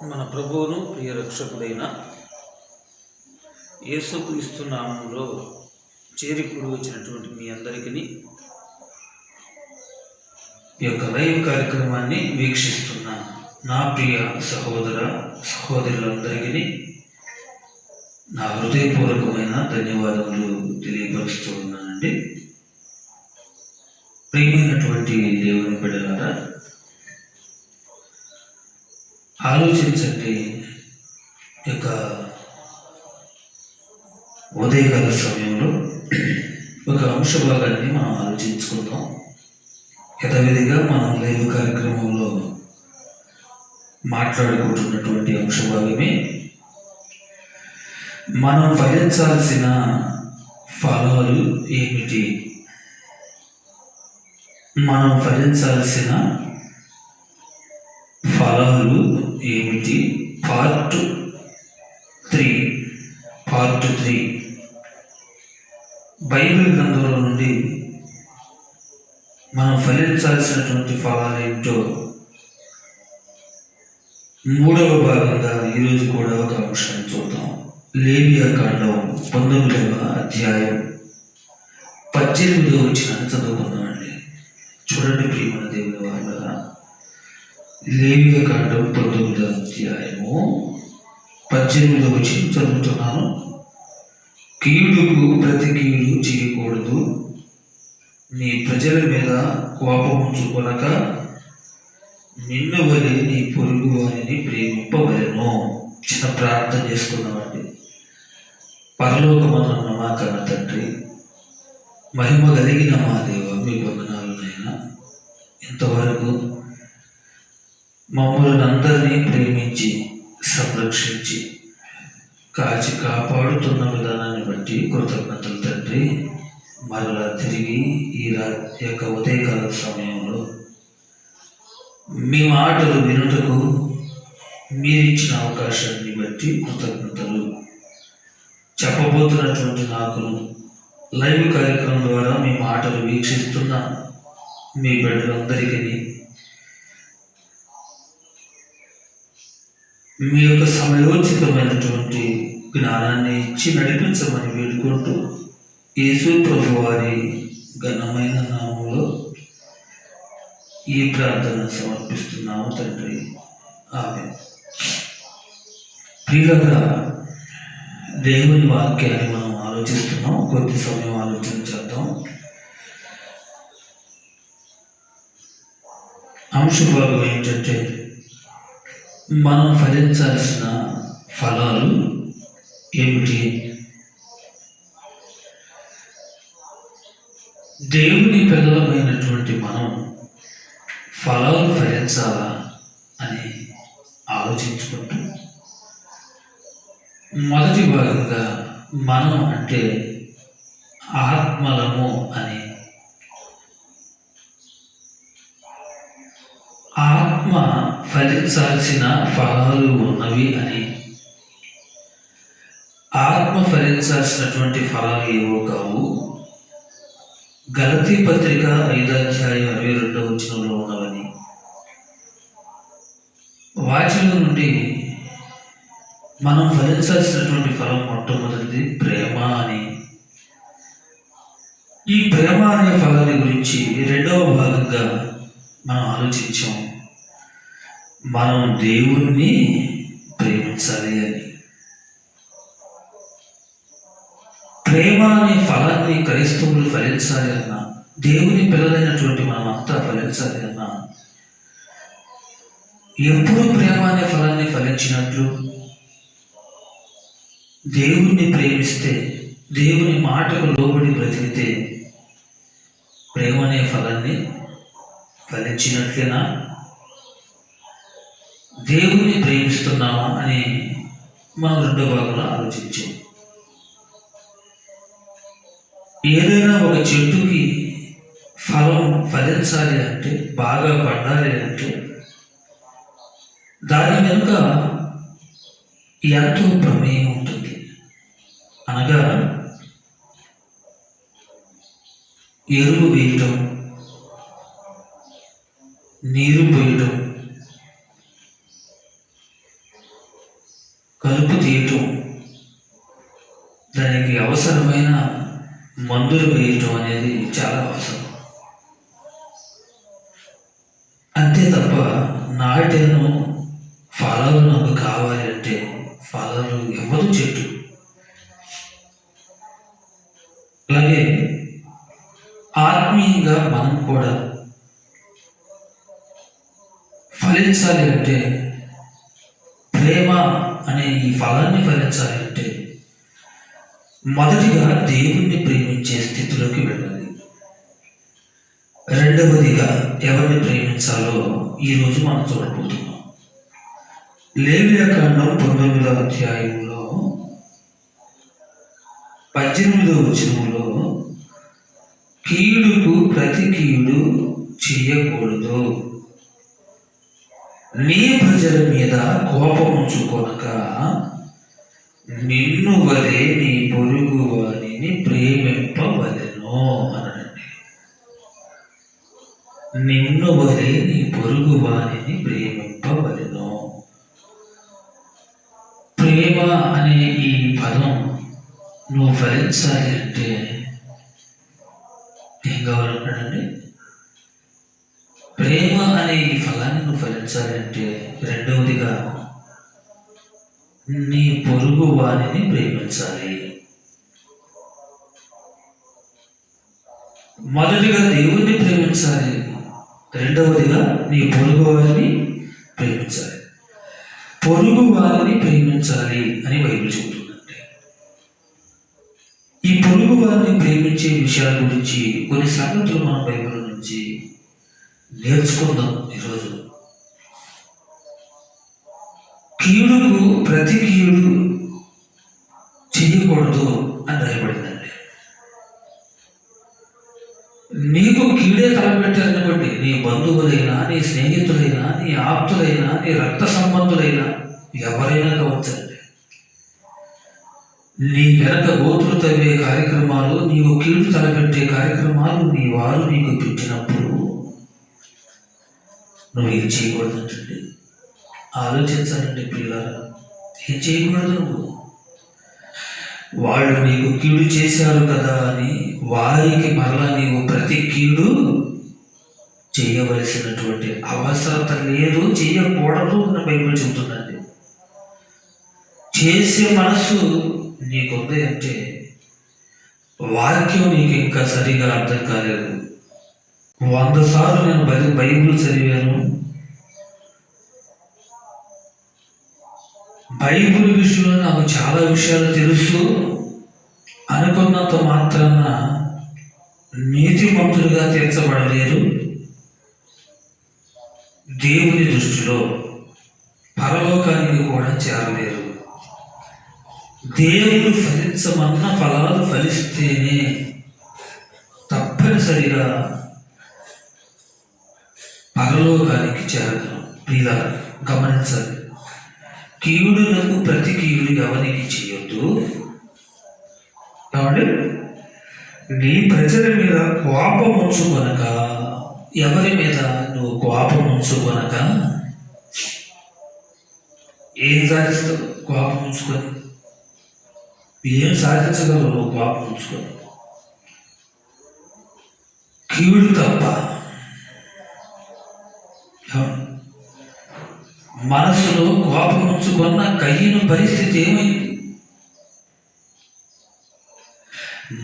మన ప్రభువును ప్రియ రక్షకుడైన యేసుక్రీస్తు నామములో చేరికూడి వచ్చినటువంటి మీ అందరికీ ఈ యొక్క లైవ్ కార్యక్రమాన్ని వీక్షిస్తున్న నా ప్రియ సహోదర సహోదరులందరికీ నా హృదయపూర్వకమైన ధన్యవాదములు తెలియపరుస్తూ ఉన్నానండి. ప్రియమైనటువంటి దేవుని బిడ్డలారా, ఆలోచించండి. యొక్క ఉదయకాల సమయంలో ఒక అంశ భాగాన్ని మనం ఆలోచించుకుందాం. యథావిధిగా మనం లైవ్ కార్యక్రమంలో మాట్లాడుకుంటున్నటువంటి అంశ భాగమే మనం ఫలించాల్సిన ఫలాలు ఏమిటి. మనం ఫలించాల్సిన ఫలాలు ఏమిటి, పార్ట్ 3 బైబిల్ గ్రంథంలో నుండి మనం ఫలించాల్సినటువంటి ఫలాలు ఏంటో మూడవ భాగంగా ఈరోజు కూడా ఒక అంశాన్ని చూద్దాం. లేవియా కాండం 19వ అధ్యాయం 18వ వచనాన్ని చదువుకుందామండి. చూడండి ప్రియమైన దేవుని వారలారా, లేవియా కాండం 19వ అధ్యాయము 18వ వచనం చదువుతున్నాను. కీడుకు ప్రతి కీడు చేయకూడదు, నీ ప్రజల మీద కోపము చూపనక నిన్ను వలె నీ పొరుగు వారిని ప్రేమింపవలెను. చిన్న ప్రార్థన చేసుకున్నామండి. పరలోకమందున్న మా కన్న తండ్రి, మహిమ కలిగిన మా దేవ, మీ వందనాలునైనా ఇంతవరకు మమ్మల్ని అందరినీ ప్రేమించి సంరక్షించి కాచి కాపాడుతున్న విధానాన్ని బట్టి కృతజ్ఞతలు తండ్రి. మరలా తిరిగి ఈ యొక్క ఉదయకాల సమయంలో మీ మాటలు వినుటకు మీరిచ్చిన అవకాశాన్ని బట్టి కృతజ్ఞతలు. చెప్పబోతున్నటువంటి నాకు లైవ్ కార్యక్రమం ద్వారా మీ మాటలు వీక్షిస్తున్న మీ బిడ్డలందరికీ మీ యొక్క సమయోచితమైనటువంటి జ్ఞానాన్ని ఇచ్చి నడిపించమని వేడుకుంటూ యేసు ప్రభు వారి ఘనమైన నామంలో ఈ ప్రార్థన సమర్పిస్తున్నాము తండ్రి, ఆమేన్. ప్రియులారా, దేవుని వాక్యాన్ని మనం ఆలోచిస్తున్నాం. కొద్ది సమయం ఆలోచన చేద్దాం. అంశభాగం ఏంటంటే మనం ఫలించాల్సిన ఫలాలు ఏమిటి. దేవుని పిల్లలమైనటువంటి మనం ఫలాలు ఫలించాలా అని ఆలోచించుకుంటూ మొదటి భాగంగా మనం అంటే ఆత్మలము అని, ఆత్మ ఫలించాల్సిన ఫలాలు ఉన్నవి అని, ఆత్మ ఫలించాల్సినటువంటి ఫలాలు ఏవో కావు. గలతీ పత్రిక 5వ అధ్యాయం 22వ వచనంలో ఉన్నవని, వాటిలో నుండి మనం ఫలించాల్సినటువంటి ఫలం మొట్టమొదటిది ప్రేమ అని. ఈ ప్రేమ అనే ఫలాన్ని గురించి రెండవ భాగంగా మనం ఆలోచించాం. మనం దేవుణ్ణి ప్రేమించాలి అని. ప్రేమ అనే ఫలాన్ని క్రైస్తవులు ఫలించాలి అన్నా, దేవుని పిల్లలైనటువంటి మనమంతా ఫలించాలి అన్నా, ఎప్పుడు ప్రేమ అనే ఫలాన్ని ఫలించినట్లు దేవుణ్ణి ప్రేమిస్తే, దేవుని మాటకు లోబడి బ్రతికితే ప్రేమ అనే ఫలాన్ని ఫలించినట్లేనా, దేవుణ్ణి ప్రేమిస్తున్నామా అని మనం రెండో భాగంలో ఆలోచించాం. ఏదైనా ఒక చెట్టుకి ఫలం ఫలించాలి అంటే, బాగా పండాలి అంటే దాని వెనుక ఎంతో ప్రమేయం ఉంటుంది. అనగా ఎరువు వేయటం, నీరు పోయటం, తీయటం, దానికి అవసరమైన మందులు వేయటం అనేది చాలా అవసరం. అంతే తప్ప నాటాను ఫలాలు నాకు కావాలి అంటే ఫలాలు ఇవ్వదు చెట్టు. అలాగే ఆత్మీయంగా మనం కూడా ఫలించాలి అంటే, ప్రేమ అనే ఈ ఫలాన్ని ఫలించాలి అంటే మొదటిగా దేవుణ్ణి ప్రేమించే స్థితిలోకి వెళ్ళాలి. రెండవదిగా ఎవరిని ప్రేమించాలో ఈరోజు మనం చూడబోతున్నాం. లేవియాకాండం 19వ అధ్యాయంలో 18వ వచనంలో కీడుకు ప్రతి కీడు చేయకూడదు, నీ ప్రజల మీద కోపం ఉంచుకొనక నిన్ను వలె నీ పొరుగు వారిని ప్రేమింపవలెను అనండి. నిన్ను వలె నీ పొరుగు వారిని ప్రేమింపవలెను. ప్రేమ అనే ఈ పదం నువ్వు ఫలించాలి అంటే ఏం కావాలంటాడండి? ప్రేమ అనే ఈ ఫలాన్ని నువ్వు ఫలించాలి అంటే రెండవదిగా నీ పొరుగు వారిని ప్రేమించాలి. మొదటిగా దేవుణ్ణి ప్రేమించాలి, రెండవదిగా నీ పొరుగు వారిని ప్రేమించాలి. పొరుగు వారిని ప్రేమించాలి అని బైబిల్ చెబుతుందంటే, ఈ పొరుగు వారిని ప్రేమించే విషయాల గురించి కొన్ని సంగతులు మన బైబిల్ నుంచి నేర్చుకుందాం ఈరోజు. కీడుకు ప్రతి కీడు చేయకూడదు అని రాయబడిందండి. నీకు కీడే తలపెట్టారనుకోండి, నీ బంధువులైనా, నీ స్నేహితులైనా, నీ ఆప్తులైనా, నీ రక్త సంబంధులైనా, ఎవరైనా కావచ్చండి. నీ వెనక గోతులు తవ్వే కార్యక్రమాలు, నీవు కీడు తలపెట్టే కార్యక్రమాలు నీ వారు నీకు పెట్టినప్పుడు నువ్వు ఏం చేయకూడదంటే ఆలోచించాలంటే పిల్లలు, ఏం చేయకూడదు. నువ్వు వాళ్ళు నీకు కీడు చేశారు కదా అని వారికి మరలా నీవు ప్రతి కీడు చేయవలసినటువంటి అవసరత లేదు, చేయకూడదు అని బైబిల్ చెబుతుందండి. చేసే మనసు నీకుంది అంటే వాక్యం నీకు ఇంకా సరిగా అర్థం కాలేదు. 100 సార్లు నేను బైబిల్ చదివాను, బైబిల్ విషయంలో నాకు చాలా విషయాలు తెలుసు అనుకున్నంత మాత్రాన నీతిమంతులుగా తీర్చబడలేరు. దేవుని దృష్టిలో పరలోకానికి కూడా చేరలేరు. దేవుడు ఫలించమన్న ఫలాలు ఫలిస్తేనే తప్పనిసరిగా పరలోకానికి చేరగలం. ఇలా గమనించాలి. కీడులకు ప్రతి కీడు ఎవరికి చేయొద్దు. కాబట్టి నీ ప్రజల మీద కోపం ఉంచుకొనక, ఎవరి మీద నువ్వు కోపం ఉంచుకొనక ఏం సాధిస్తావు? కోపం ఉంచుకొని ఏం సాధించగలవు? నువ్వు కోపం ఉంచుకొని కీడు తప్ప. మనసులో కోపం ఉంచుకున్న కయ్యను పరిస్థితి ఏమైంది?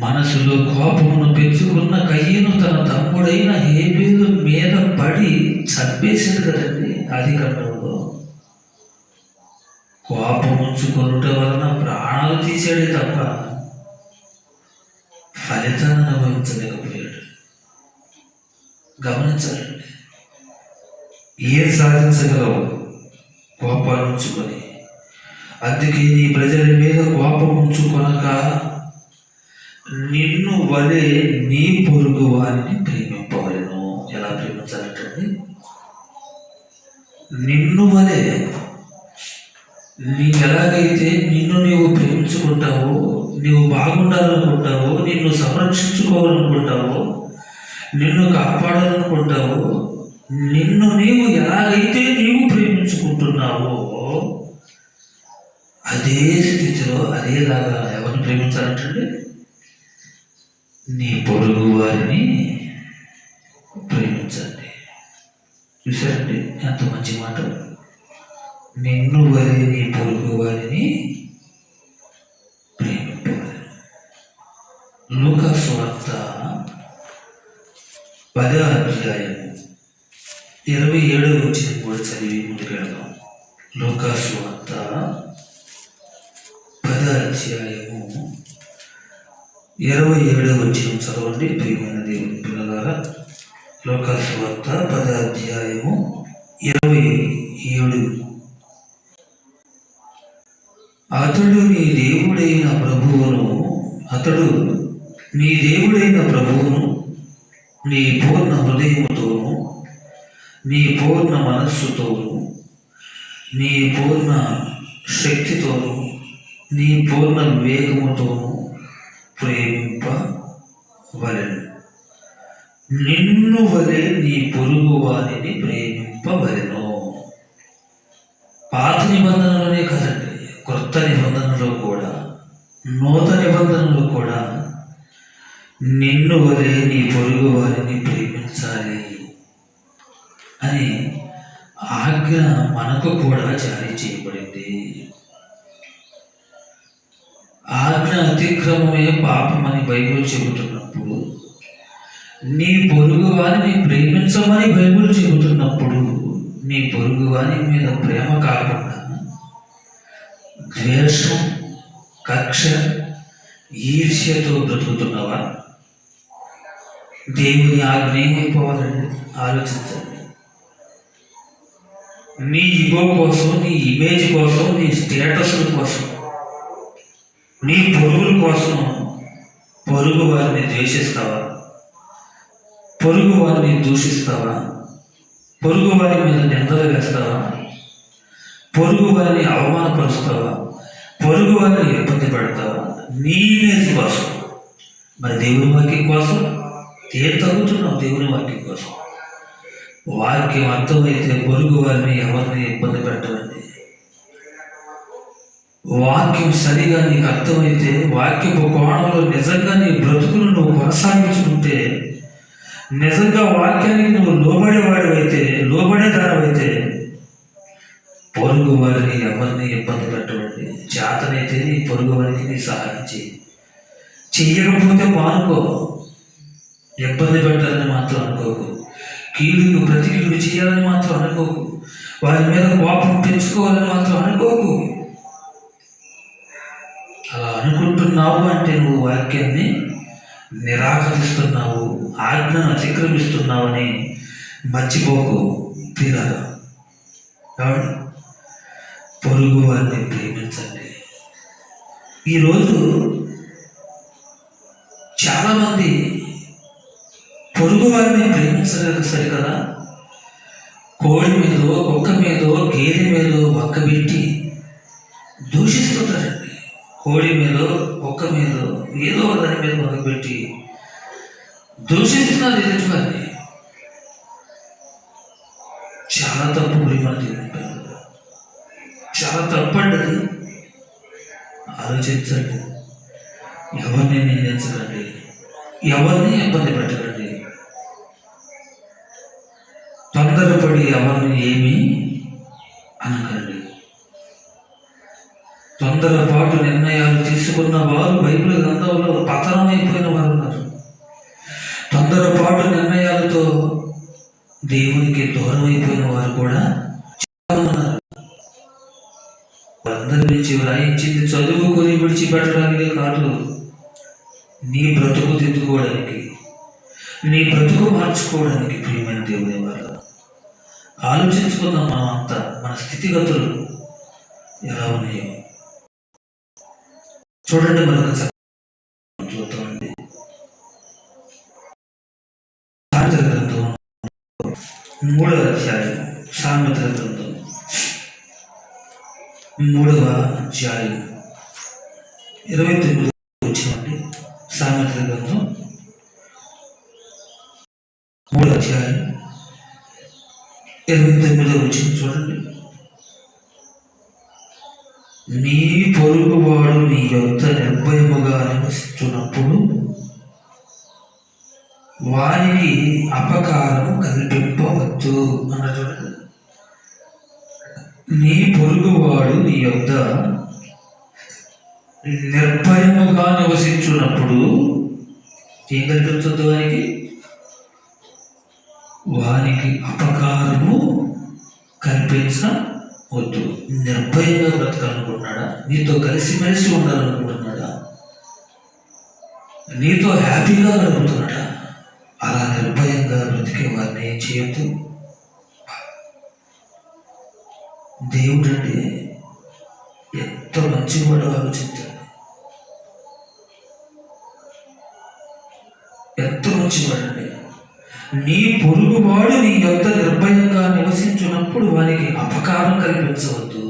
మనసులో కోపమును పెంచుకున్న కయ్యను తన తమ్ముడైన హేబేలు మీద పడి చంపేసింది కదండి. ఆది కాండంలో కోపం ఉంచుకొనుట వలన ప్రాణాలు తీసాడే తప్ప ఫలితాన్ని అనుభవించలేకపోయాడు. గమనించాలండి. ఏం సాధించగలవు? కోపాన్ని ఉంచుకొని. అందుకే నీ ప్రజల మీద కోపం ఉంచుకొనక నిన్ను వలె నీ పొరుగు వారిని ప్రేమింపవలెను. ఎలా ప్రేమించాలంటే నిన్ను వలె, నీ ఎలాగైతే నిన్ను నీవు ప్రేమించుకుంటావో, నీవు బాగుండాలనుకుంటావో, నిన్ను సంరక్షించుకోవాలనుకుంటావో, నిన్ను కాపాడాలనుకుంటావో, నిన్ను నీవు ఎలాగైతే నీవు ప్రేమించుకుంటున్నావో అదే స్థితిలో అదేలాగా ఎవరిని ప్రేమించాలంటే నీ పొరుగు వారిని ప్రేమించండి. చూసారండి ఎంత మంచి మాట. నిన్ను వలె నీ పొరుగు వారిని ప్రేమింపవలెను. లూకా సువార్త 10వ అధ్యాయము 27వ వచనం కూడా చదివి ముందుకెళ్దాం. లూకా సువార్త 10వ అధ్యాయము 27వ వచనం చదవండి ప్రియమైన దేవుని పిల్లలారా. లూకా సువార్త 10వ అధ్యాయము 27. అతడు నీ దేవుడైన ప్రభువును నీ పూర్ణ హృదయముతోను, నీ పూర్ణ మనస్సుతోను, నీ పూర్ణ శక్తితోను, నీ పూర్ణ వివేకముతోను ప్రేమింపవలెను. నిన్ను వలె నీ పొరుగు వారిని ప్రేమింపవలెను. పాత నిబంధనలోనే కదండి, కొత్త నిబంధనలో కూడా, నూతన నిబంధనలో కూడా నిన్ను వలె నీ పొరుగు వారిని ప్రేమించాలి అని ఆజ్ఞ మనకు కూడా జారీ చేయబడింది. ఆజ్ఞ అతిక్రమమే పాపమని బైబిల్ చెబుతున్నప్పుడు, నీ పొరుగు వారిని ప్రేమించమని బైబిల్ చెబుతున్నప్పుడు, నీ పొరుగు వారి మీద ప్రేమ కాకుండా ద్వేషం, కక్ష, ఈర్ష్యతో బ్రతుకుతున్నావా? దేవుని ఆజ్ఞ ఏమైపోవాలండి? ఆలోచించండి. నీ ఇగో కోసం, నీ ఇమేజ్ కోసం, నీ స్టేటస్ల కోసం, నీ పొరుగుల కోసం పొరుగు వారిని ద్వేషిస్తావా? పొరుగు వారిని దూషిస్తావా? పొరుగు వారి మీద నిందలు వేస్తావా? పొరుగు వారిని అవమానపరుస్తావా? పొరుగు వారిని ఇబ్బంది పెడతావా? నీ ఇమేజ్ కోసం. మరి దేవుని వాక్యం కోసం ఏం తగ్గుతున్నావు? దేవుని వాక్యం కోసం. వాక్యం అర్థమైతే పొరుగు వారిని ఎవరిని ఇబ్బంది పెట్టవండి. వాక్యం సరిగా నీకు అర్థమైతే, వాక్యపు కోణంలో నిజంగా నీ బ్రతుకును నువ్వు కొనసాగించుకుంటే, నిజంగా వాక్యానికి నువ్వు లోబడేవాడివైతే, లోబడేదానివైతే, పొరుగు వారిని ఎవరిని ఇబ్బంది పెట్టవండి. చేతనైతే నీ పొరుగు వారికి నీ సహాయం చేయి. చెయ్యకపోతే మానుకో. ఇబ్బంది పెట్టాలని మాత్రం అనుకోకు. కీడుకు ప్రతి కీడు చేయాలని మాత్రం అనుకోకు. వారి మీద కోపం పెంచుకోవాలని మాత్రం అనుకోకు. అలా అనుకుంటున్నావు అంటే నువ్వు వాక్యాన్ని నిరాకరిస్తున్నావు, ఆజ్ఞను అతిక్రమిస్తున్నావని మర్చిపోకు. తీరాగా కాబట్టి పొరుగు వారిని ప్రేమించండి. ఈరోజు చాలామంది పొరుగు వారిని ప్రేమించలేదు సరికదా, కోడి మీదో, కుక్క మీదో, గేదె మీదో ఒక్కబెట్టి దూషిస్తుంటారండి. కోడి మీదో, కుక్క మీదో, ఏదో దాని మీద ఒక్కబెట్టి దూషిస్తున్నారు ఎదుటివారిని. చాలా తప్పు గురించి చాలా తప్పండి అది. ఆలోచించండి. ఎవరిని నిందించకండి, ఎవరిని ఇబ్బంది పెట్టకండి. తొందరపడి ఎవరిని ఏమీ అనకండి. తొందరపాటు నిర్ణయాలు తీసుకున్న వారు బైబిల్ గ్రంథంలో పతనం అయిపోయిన వారు ఉన్నారు. తొందరపాటు నిర్ణయాలతో దేవునికి దూరం అయిపోయిన వారు కూడా చాలా ఉన్నారు. అందరి నుంచి వ్రాయించింది చదువుకొని విడిచిపెట్టడానికి కాదు, నీ బ్రతుకు దిద్దుకోవడానికి, నీ బ్రతుకు మార్చుకోవడానికి. ప్రియమైన దేవుని వల్ల ఆలోచించుకుందాం. మనం అంతా మన స్థితిగతులు ఎలా ఉన్నాయో చూడండి. మరొక చూద్దామండి. సామెతల గ్రంథం 3వ అధ్యాయం, సామెతల గ్రంథం 3వ అధ్యాయం 29 వచ్చినండి. సామెతల గ్రంథం 3వ అధ్యాయం 29 వచ్చింది చూడండి. నీ పొరుగువాడు నీ యొద్ద నిర్భయముగా నివసించున్నప్పుడు వారికి అపకారం కల్పింపవద్దు అన్నట్టు. నీ పొరుగువాడు నీ యొద్ద నిర్భయముగా నివసించున్నప్పుడు ఏం కల్పించొద్దు? వానికి అపకారము కల్పించవద్దు. నిర్భయంగా బ్రతకాలనుకుంటున్నాడా? నీతో కలిసిమెలిసి ఉండాలనుకుంటున్నాడా? నీతో హ్యాపీగా గడుపుతున్నాడా? అలా నిర్భయంగా బ్రతికే వారిని ఏం చేయొద్దు. దేవుడు అంటే ఎంత మంచివాడో ఆలోచించాలి. ఎంత మంచివాడండి. నీ పొరుగువాడు నీ యొద్ద నిర్భయంగా నివసించున్నప్పుడు వానికి అపకారం కల్పించవద్దు.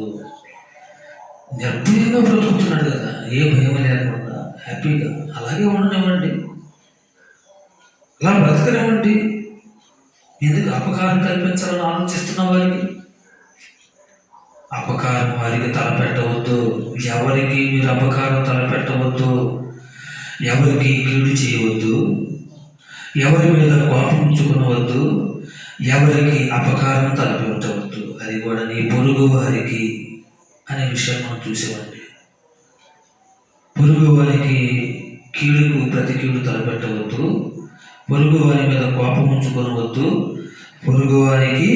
నిర్భయంగా బ్రతుకుతున్నాడు కదా, ఏ భయం లేకుండా హ్యాపీగా అలాగే ఉండనివ్వండి, అలా బ్రతకనివ్వండి. ఎందుకు అపకారం కల్పించాలని ఆలోచిస్తున్న వారికి? అపకారం వారికి తలపెట్టవద్దు. ఎవరికి మీరు అపకారం తలపెట్టవద్దు. ఎవరికి కీడు చేయవద్దు. ఎవరి మీద కోపం ఉంచుకునవద్దు. ఎవరికి అపకారం తలపెట్టవద్దు. అది కూడా నీ పొరుగు వారికి అనే విషయం మనం చూసేవాడి. పొరుగు వారికి కీడుకు ప్రతి కీడు తలపెట్టవద్దు. పొరుగు వారి మీద కోపం ఉంచుకొనవద్దు. పొరుగు వారికి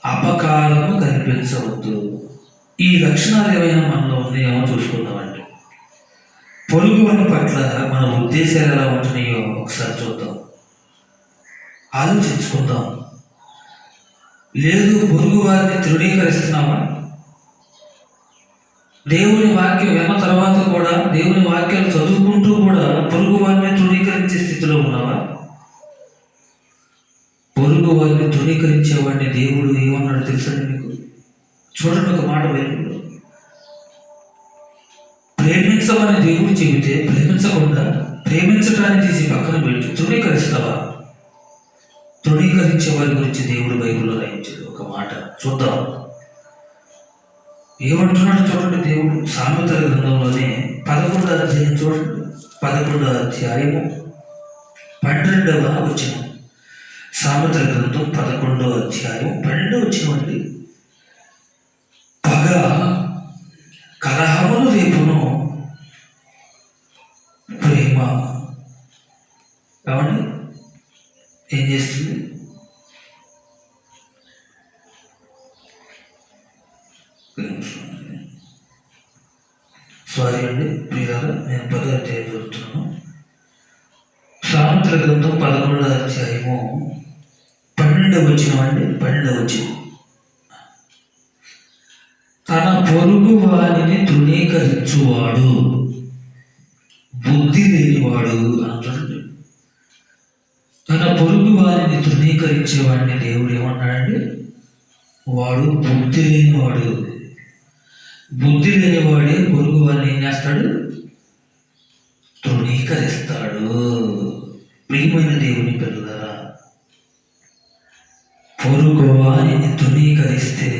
అపకారము కల్పించవద్దు. ఈ లక్షణాలు ఏమైనా మనలో ఉన్నాయేమో చూసుకుందామండి. పొరుగు వారి పట్ల మన ఉద్దేశాలు ఎలా ఉంటున్నాయో ఒకసారి చూద్దాం, ఆలోచించుకుందాం. లేదు పొరుగు వారిని తృణీకరిస్తున్నావా? దేవుని వాక్యం విన్న తర్వాత కూడా, దేవుని వాక్యాలు చదువుకుంటూ కూడా పొరుగు వారిని తృణీకరించే స్థితిలో ఉన్నావా? పొరుగు వారిని తృణీకరించేవాడిని దేవుడు ఏమన్నాడు తెలుసండి మీకు? చూడండి ఒక మాట బైబిల్లో. ప్రేమించమని దేవుడు చెబితే ప్రేమించకుండా ప్రేమించటాన్ని తీసి పక్కన పెట్టి తృణీకరిస్తావా? తృణీకరించే వారి గురించి దేవుడు బైబిల్లో రాయించాడు. ఒక మాట చూద్దాం, ఏమంటున్నాడు చూడండి దేవుడు. సామెతల గ్రంథంలోనే 11వ అధ్యాయం చూడండి. 11వ అధ్యాయము 12వ వచనం. సామెతల గ్రంథం 11వ అధ్యాయం 12వ వచనం అండి. పగ కలహమును రేపును, ప్రేమ ఏమండి ఏం చేస్తుంది? సారీ అండి ప్రియులారా, నేను 10వ అధ్యాయం చదువుతున్నాను. సామెతల గ్రంథం 11వ అధ్యాయము 12వ వచనం అండి. 12వ వచనం. తన పొరుగు వారిని తృణీకరించువాడు బుద్ధి లేనివాడు అంటాడు. తన పొరుగు వారిని తృణీకరించేవాడిని దేవుడు ఏమన్నాడండి? వాడు బుద్ధి లేనివాడు. బుద్ధి లేనివాడే పొరుగు వారిని ఏం చేస్తాడు? తృణీకరిస్తాడు. ప్రియమైన దేవుని పిల్లలారా, పొరుగు వారిని తృణీకరిస్తే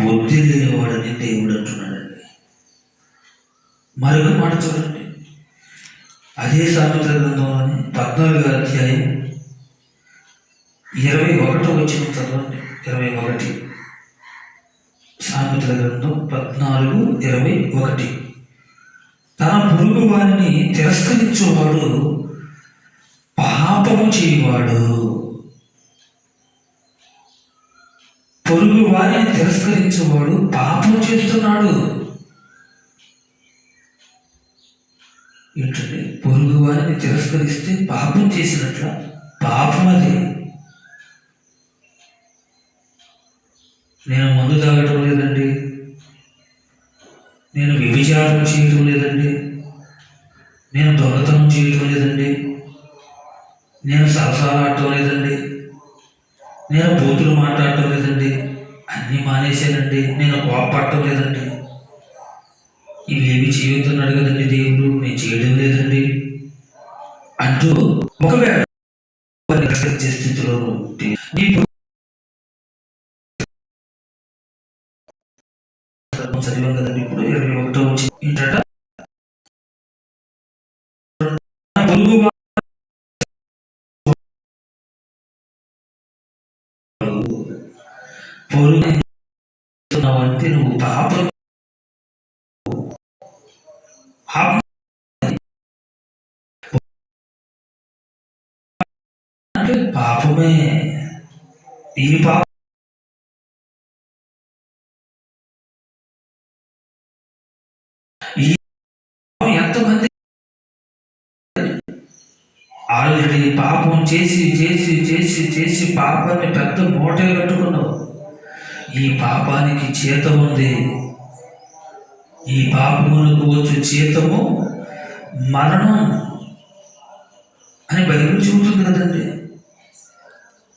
బుద్ధి లేనివాడని దేవుడు అంటున్నాడండి. మరొక మాట చూడండి, అదే సామెతల గ్రంథంలోని 14వ అధ్యాయం 21వ వచనం చదవండి. 21. సామెతల గ్రంథం 14:21. తన పొరుగు వారిని తిరస్కరించువాడు పాపము చేయవాడు. పొరుగు వారిని తిరస్కరించేవాడు పాపం చేస్తున్నాడు. ఏంటంటే పొరుగు వారిని తిరస్కరిస్తే పాపం చేసినట్ల? పాపం అది. నేను మందు తాగటం లేదండి, నేను వ్యభిచారం చేయటం లేదండి, నేను దొంగతనం చేయటం లేదండి, నేను సరసాలాడటం లేదండి, నేను బూతులు మాట్లాడటం లేదండి, అన్నీ మానేశానండి, నేను కోపపడటం లేదండి, ఇవేమి చేయొద్దన్నాడు కదండి దేవుడు, నేను చేయడం లేదండి అంటూ ఒకవేళ స్థితిలో ఉంటే నీ ధర్మశాస్త్రం చదివాం కదండి. ఇప్పుడు 21వ వచనం ఏంటట, పొరుగు పొరుగు అంటే నువ్వు పాపం అంటే పాపమే. ఈ పాపం ఎంతమంది ఆల్రెడీ పాపం చేసి చేసి చేసి చేసి పాపాన్ని పెద్ద మూటే కట్టుకున్నావు. ఈ పాపానికి జీతం ఉంది. ఈ పాపమునకు వచ్చు జీతము మరణం అని బైబిల్ చెబుతుంది కదండి.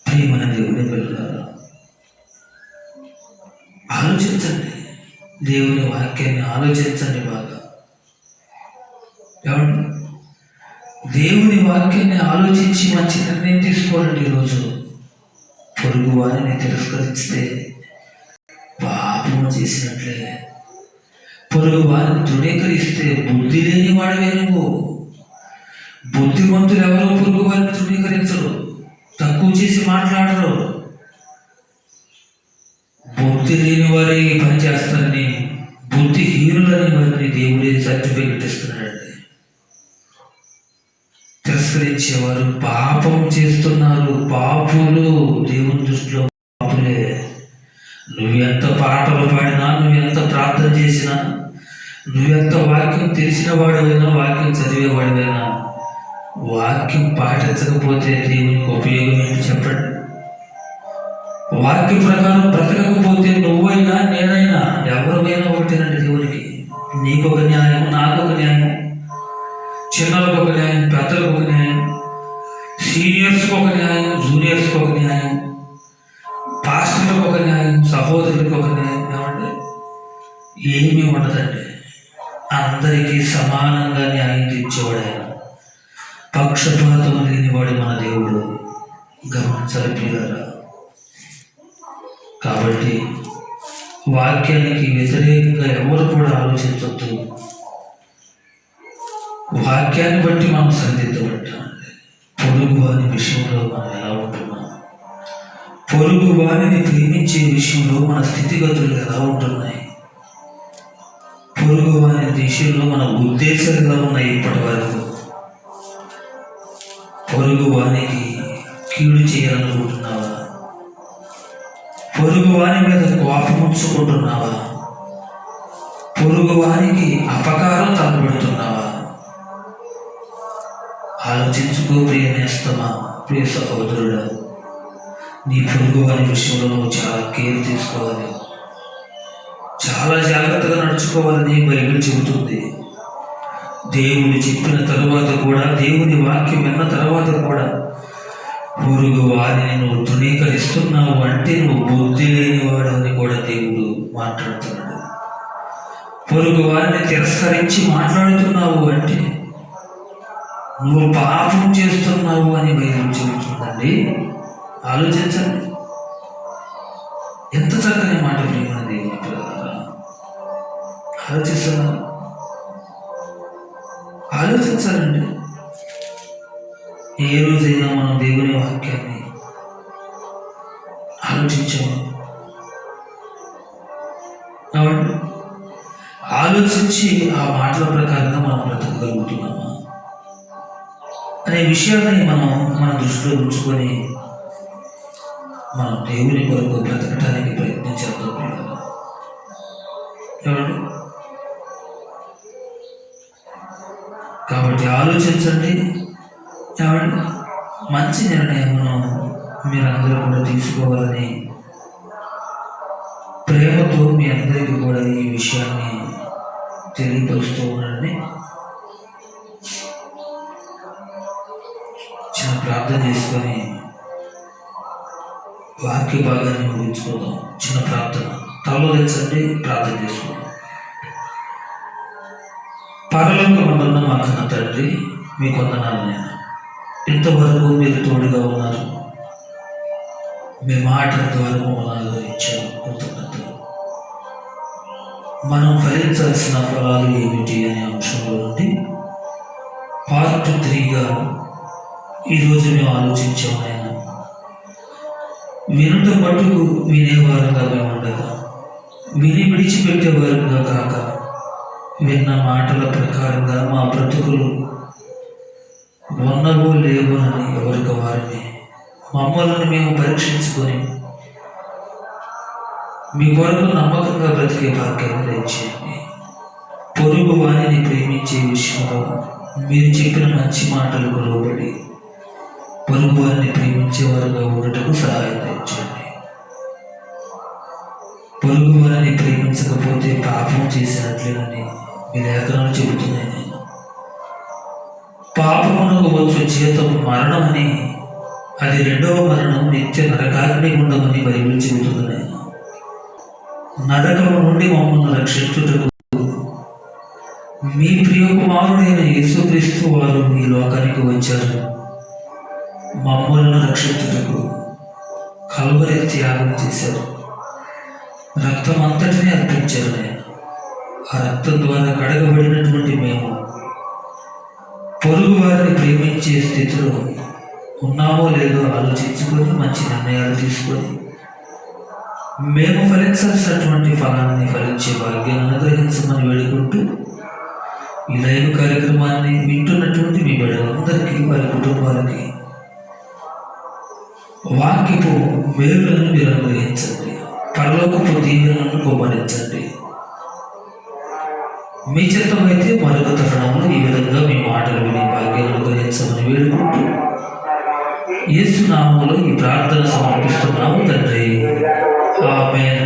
ప్రియమైన దేవుని పిల్లలారా, ఆలోచించండి. దేవుని వాక్యాన్ని ఆలోచించండి బాగా. ఏమండి, దేవుని వాక్యాన్ని ఆలోచించి మంచి నిర్ణయం తీసుకోవాలండి. ఈరోజు పొరుగు వారిని తిరస్కరిస్తే పాపము చేసినట్లే. పొరుగు వారిని తృణీకరిస్తే బుద్ధి లేని వాడివే నువ్వు. బుద్ధిమంతులు ఎవరో పొరుగు వారిని తృణీకరించరు, తక్కువ చేసి మాట్లాడరు. బుద్ధి లేని వారే ఈ పని చేస్తారని, బుద్ధిహీనులని వారిని దేవుడే సర్టిఫికెట్ ఇస్తున్నాడండి. తిరస్కరించేవారు పాపం చేస్తున్నారు, పాపులు. దేవుని దృష్టిలో పాపులే. నువ్వెంత పాటలు పాడినా, నువ్వెంత ప్రార్థన చేసినా, నువ్వెంత వాక్యం తెలిసిన వాడివైనా, వాక్యం చదివేవాడివైనా, వాక్యం పాటించకపోతే దేవునికి ఉపయోగం ఏంటి చెప్పండి? వాక్య ప్రకారం బ్రతకకపోతే నువ్వైనా నేనైనా ఎవరైనా ఒకటేనండి దేవునికి. నీకొక న్యాయం, నాకొక న్యాయం, చిన్నలకు ఒక న్యాయం, పెద్దలకు ఒక న్యాయం, సీనియర్స్కి ఒక న్యాయం, జూనియర్స్కి ఒక న్యాయం, పాస్టర్లకు ఒక న్యాయం, సహోదరులకు ఒక న్యాయం. ఏమంటే ఏమీ ఉండదండి. అందరికీ సమానంగా న్యాయం తీర్చేవాడు ఆయన. పక్షపాతం లేనివాడు మన దేవుడు. గమనించాలి ప్రియులారా. కాబట్టి వాక్యానికి వ్యతిరేకంగా ఎవరు కూడా ఆలోచించవద్దు. వాక్యాన్ని బట్టి మనం సరిదిద్దబట్టాలి. పొరుగు వారి విషయంలో మనం ఎలా ఉంటున్నాం, పొరుగు వారిని ప్రేమించే విషయంలో మన స్థితిగతులు ఎలా ఉంటున్నాయి, పొరుగు వారి విషయంలో మన ఉద్దేశాలు ఎలా ఉన్నాయి ఇప్పటి వరకు. పొరుగు వారికి కీడు చేయాలనుకుంటున్నావా? పొరుగు వారి మీద కోపం ఉంచుకుంటున్నావా? పొరుగు వారికి అపకారం తలపెడుతున్నావా? ఆలోచించుకో ప్రియ నేస్తమా, ప్రియ సహోదరుడా. నీ పొరుగు వారి విషయంలో నువ్వు చాలా కేర్ తీసుకోవాలి, చాలా జాగ్రత్తగా నడుచుకోవాలని బైబిల్ చెబుతుంది. దేవుడు చెప్పిన తరువాత కూడా, దేవుని వాక్యం విన్న తర్వాత కూడా పొరుగు వారిని నువ్వు తృణీకరిస్తున్నావు అంటే నువ్వు బుద్ధి లేనివాడు అని కూడా దేవుడు మాట్లాడుతున్నాడు. పొరుగు వారిని తిరస్కరించి మాట్లాడుతున్నావు అంటే నువ్వు పాపం చేస్తున్నావు అని బైబిల్ చెబుతుందండి. ఆలోచించండి. ఎంత చక్కని మాట ప్రియమైన దేవుని పిల్లలారా. ఆలోచించాలండి. ఏ రోజైనా మనం దేవుని వాక్యాన్ని ఆలోచించాము కాబట్టి ఆలోచించి ఆ మాటల ప్రకారంగా మనం బ్రతకగలుగుతున్నామా అనే విషయాన్ని మనం మన దృష్టిలో ఉంచుకొని మనం దేవుని కొరకు బ్రతకటానికి ప్రయత్నించేద్దాం. ఏమండి? కాబట్టి ఆలోచించండి. ఏమండి? మంచి నిర్ణయమును మీరందరూ కూడా తీసుకోవాలని ప్రేమతో మీ అందరికీ కూడా ఈ విషయాన్ని తెలియపరుస్తూ ఉన్నాడని చిన్న ప్రార్థన చేసుకొని వాక్య భాగాన్ని ముగించుకుందాం. చిన్న ప్రార్థన తలలో తెచ్చండి, ప్రార్థన చేసుకుందాం. పరలోకమందున్న మా కన్న తండ్రి, మీ వందనాలు నేను. ఇంతవరకు మీరు తోడుగా ఉన్నారు. మీ మాటల ద్వారా మమ్మల్ని ఆదరించారు. కృతజ్ఞతలు. మనం ఫలించాల్సిన ఫలాలు ఏమిటి అనే అంశంలో నుండి పార్ట్ 3గా ఈరోజు మేము ఆలోచించాము. ఆయన వినుట మటుకు వినేవారుగా మేము ఉండగా విని విడిచిపెట్టేవారుగా కాక విన్న మాటల ప్రకారంగా మా బ్రతుకులు ఉన్నవో లేవోనని ఎవరికి వారిని మమ్మల్ని మేము పరీక్షించుకొని మీ కొరకు నమ్మకంగా బ్రతికే భాగ్యాన్ని దయచేయండి. పొరుగు వారిని ప్రేమించే విషయంలో మీరు చెప్పిన మంచి మాటలకు లోబడి పొరుగు వారిని ప్రేమించేవారుగా ఉండటకు సహాయం దయచేయండి. పొరుగు వారిని ప్రేమించకపోతే పాపం చేసినట్లేనని మీ లేఖనాలు చెబుతున్నాయి. నేను పాపమునకు వచ్చు జీతం మరణం అని, అది రెండవ మరణం నిత్య నరకాగ్ని ఉండమని బైబిల్ చెబుతుంది. నరకము నుండి మమ్మల్ని రక్షించుటకు మీ ప్రియ కుమారుడైన యేసుక్రీస్తు వారు ఈ లోకానికి వచ్చారు. మమ్మల్ని రక్షించుటకు కల్వరి త్యాగం చేశారు. రక్తం అంతటినీ అర్పించారు. ఆయన ఆ రక్తం ద్వారా కడగబడినటువంటి మేము పొరుగు వారిని ప్రేమించే స్థితిలో ఉన్నామో లేదో ఆలోచించుకొని మంచి నిర్ణయాలు తీసుకొని మేము ఫలించాల్సినటువంటి ఫలాన్ని ఫలించే భాగ్యాన్ని అనుగ్రహించమని వేడుకుంటూ ఈ లైవ్ కార్యక్రమాన్ని వింటున్నటువంటి మీ బిడ్డలందరికీ వారి కుటుంబాలకి వాక్యపు మేలులను మీరు అనుగ్రహించండి. పరలోకపు దీవెనలను కుమ్మరించండి. మీ చిత్తమైతే మరొక తరుణంలో ఈ విధంగా మీ మాటలు విని భాగ్యాన్ని అనుగ్రహించమని వేడుకుంటూ యేసు నామములో ఈ ప్రార్థన సమర్పిస్తున్నాము తండ్రి. ఆమేన్.